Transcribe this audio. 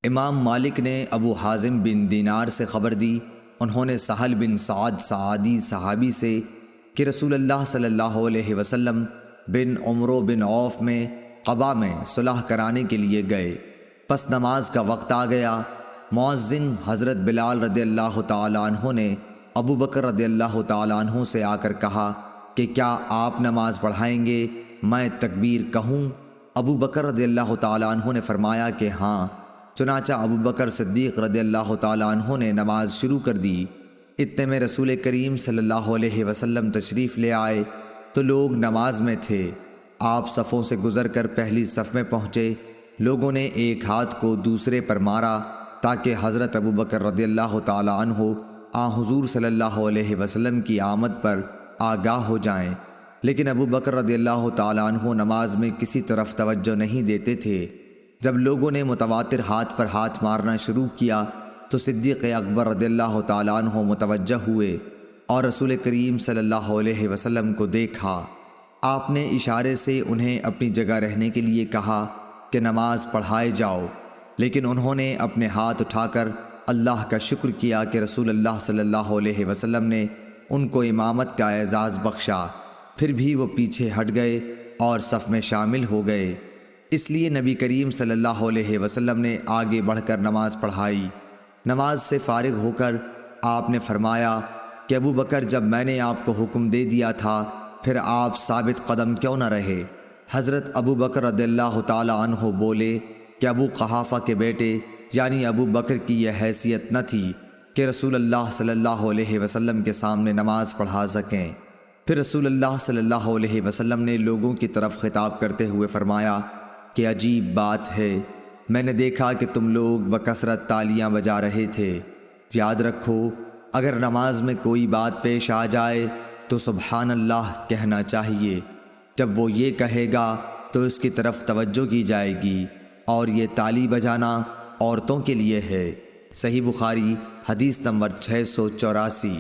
امام مالک نے ابو حازم بن دینار سے خبر دی، انہوں نے سہل بن سعد سعادی صحابی سے کہ رسول اللہ صلی اللہ علیہ وسلم بن عمرو بن عوف میں قباء میں صلح کرانے کے لیے گئے۔ پس نماز کا وقت آ گیا۔ مؤذن حضرت بلال رضی اللہ تعالیٰ عنہ نے ابو بکر رضی اللہ تعالیٰ عنہ سے آ کر کہا کہ کیا آپ نماز پڑھائیں گے، میں تکبیر کہوں؟ ابو بکر رضی اللہ تعالیٰ عنہ نے فرمایا کہ ہاں۔ چنانچہ ابو بکر صدیق رضی اللہ تعالیٰ عنہ نے نماز شروع کر دی۔ اتنے میں رسول کریم صلی اللہ علیہ وسلم تشریف لے آئے تو لوگ نماز میں تھے۔ آپ صفوں سے گزر کر پہلی صف میں پہنچے۔ لوگوں نے ایک ہاتھ کو دوسرے پر مارا تاکہ حضرت ابو بکر رضی اللہ تعالیٰ عنہ حضور صلی اللہ علیہ وسلم کی آمد پر آگاہ ہو جائیں، لیکن ابو بکر رضی اللہ تعالیٰ عنہ نماز میں کسی طرف توجہ نہیں دیتے تھے۔ جب لوگوں نے متواتر ہاتھ پر ہاتھ مارنا شروع کیا تو صدیق اکبر رضی اللہ تعالیٰ عنہ متوجہ ہوئے اور رسول کریم صلی اللہ علیہ وسلم کو دیکھا۔ آپ نے اشارے سے انہیں اپنی جگہ رہنے کے لیے کہا کہ نماز پڑھائے جاؤ، لیکن انہوں نے اپنے ہاتھ اٹھا کر اللہ کا شکر کیا کہ رسول اللہ صلی اللہ علیہ وسلم نے ان کو امامت کا اعزاز بخشا۔ پھر بھی وہ پیچھے ہٹ گئے اور صف میں شامل ہو گئے۔ اس لیے نبی کریم صلی اللہ علیہ وسلم نے آگے بڑھ کر نماز پڑھائی۔ نماز سے فارغ ہو کر آپ نے فرمایا کہ ابو بکر، جب میں نے آپ کو حکم دے دیا تھا پھر آپ ثابت قدم کیوں نہ رہے؟ حضرت ابو بکر رضی اللہ تعالی عنہ بولے کہ ابو قحافہ کے بیٹے یعنی ابو بکر کی یہ حیثیت نہ تھی کہ رسول اللہ صلی اللہ علیہ وسلم کے سامنے نماز پڑھا سکیں۔ پھر رسول اللہ صلی اللہ علیہ وسلم نے لوگوں کی طرف خطاب کرتے ہوئے فرمایا کہ عجیب بات ہے، میں نے دیکھا کہ تم لوگ بکثرت تالیاں بجا رہے تھے۔ یاد رکھو، اگر نماز میں کوئی بات پیش آ جائے تو سبحان اللہ کہنا چاہیے۔ جب وہ یہ کہے گا تو اس کی طرف توجہ کی جائے گی، اور یہ تالی بجانا عورتوں کے لیے ہے۔ صحیح بخاری حدیث نمبر 684۔